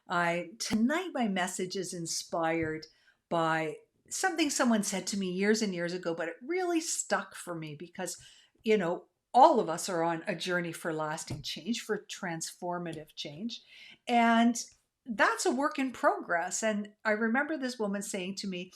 Tonight my message is inspired by something someone said to me years and years ago, but it really stuck for me because, you know, all of us are on a journey for lasting change, for transformative change. And that's a work in progress. And I remember this woman saying to me,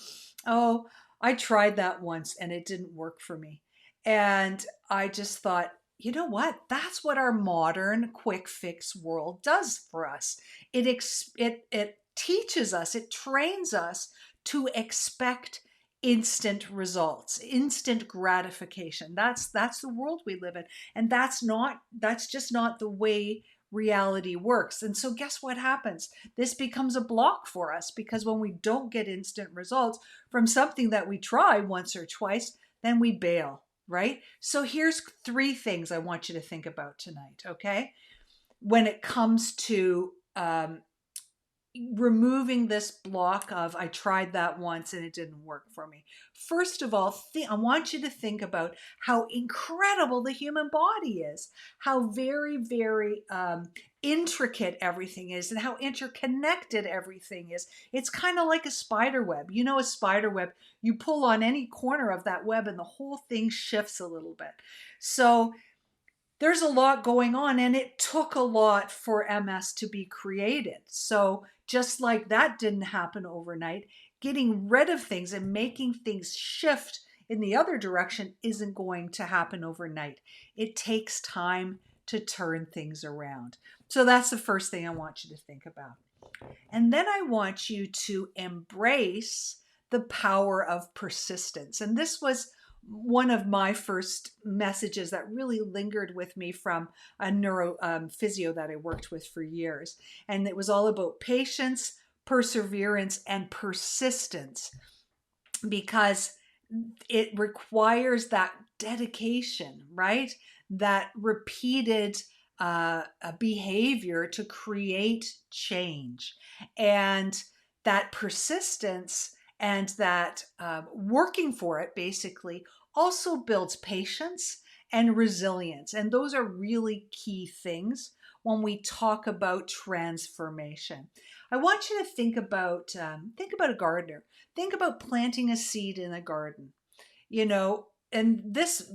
"Oh, I tried that once and it didn't work for me." And I just thought, you know what? That's what our modern quick fix world does for us. It teaches us, it trains us to expect instant results, instant gratification. That's the world we live in, and that's just not the way reality works. And so guess what happens? This becomes a block for us because when we don't get instant results from something that we try once or twice, then we bail, right? So here's three things I want you to think about tonight, okay? When it comes to removing this block of I tried that once and it didn't work for me. First of all, I want you to think about how incredible the human body is, how very, very intricate everything is, and how interconnected everything is. It's kind of like a spider web. You know, a spider web, you pull on any corner of that web and the whole thing shifts a little bit. So there's a lot going on, and it took a lot for MS to be created. So just like that didn't happen overnight, getting rid of things and making things shift in the other direction isn't going to happen overnight. It takes time to turn things around. So that's the first thing I want you to think about. And then I want you to embrace the power of persistence. And this was one of my first messages that really lingered with me from a neuro physio that I worked with for years. And it was all about patience, perseverance, and persistence because it requires that dedication, right? That repeated behavior to create change. And that persistence and that working for it basically also builds patience and resilience. And those are really key things when we talk about transformation. I want you to think about a gardener. Think about planting a seed in a garden. You know, and this,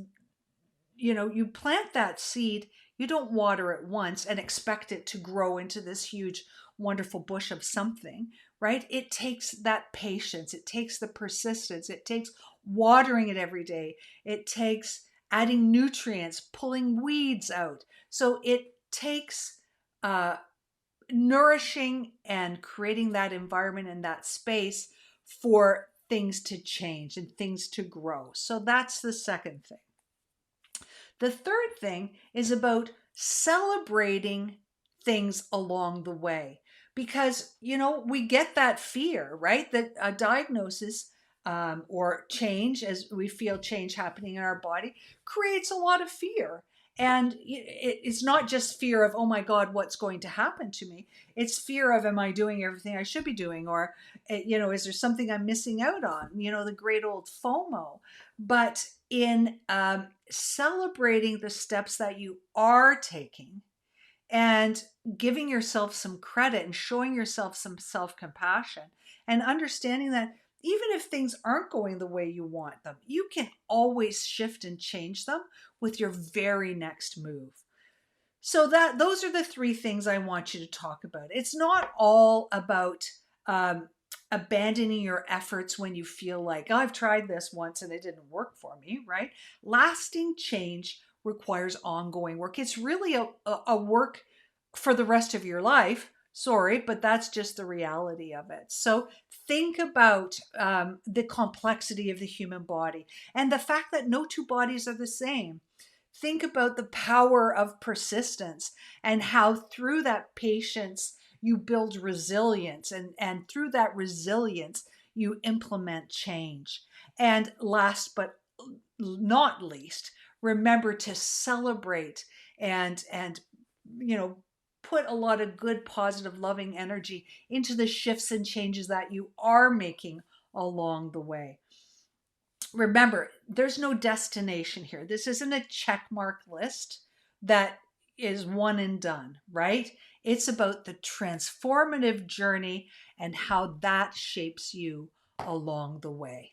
you know, you plant that seed, you don't water it once and expect it to grow into this huge, wonderful bush of something, right? It takes that patience, it takes the persistence, it takes watering it every day, it takes adding nutrients, pulling weeds out. So it takes nourishing and creating that environment and that space for things to change and things to grow. So that's the second thing. The third thing is about celebrating things along the way because, you know, we get that fear, right? That a diagnosis or change, as we feel change happening in our body, creates a lot of fear. And it's not just fear of, oh my God, what's going to happen to me? It's fear of, am I doing everything I should be doing? Or, you know, is there something I'm missing out on? You know, the great old FOMO. But in celebrating the steps that you are taking and giving yourself some credit and showing yourself some self-compassion and understanding that even if things aren't going the way you want them, you can always shift and change them with your very next move. So that those are the three things I want you to talk about. It's not all about abandoning your efforts when you feel like, oh, I've tried this once and it didn't work for me, right? Lasting change requires ongoing work. It's really a work for the rest of your life. Sorry, but that's just the reality of it. So think about the complexity of the human body and the fact that no two bodies are the same. Think about the power of persistence and how through that patience you build resilience, and through that resilience you implement change. And last but not least, remember to celebrate and you know, put a lot of good, positive, loving energy into the shifts and changes that you are making along the way. Remember, there's no destination here. This isn't a check mark list that is one and done, right? It's about the transformative journey and how that shapes you along the way.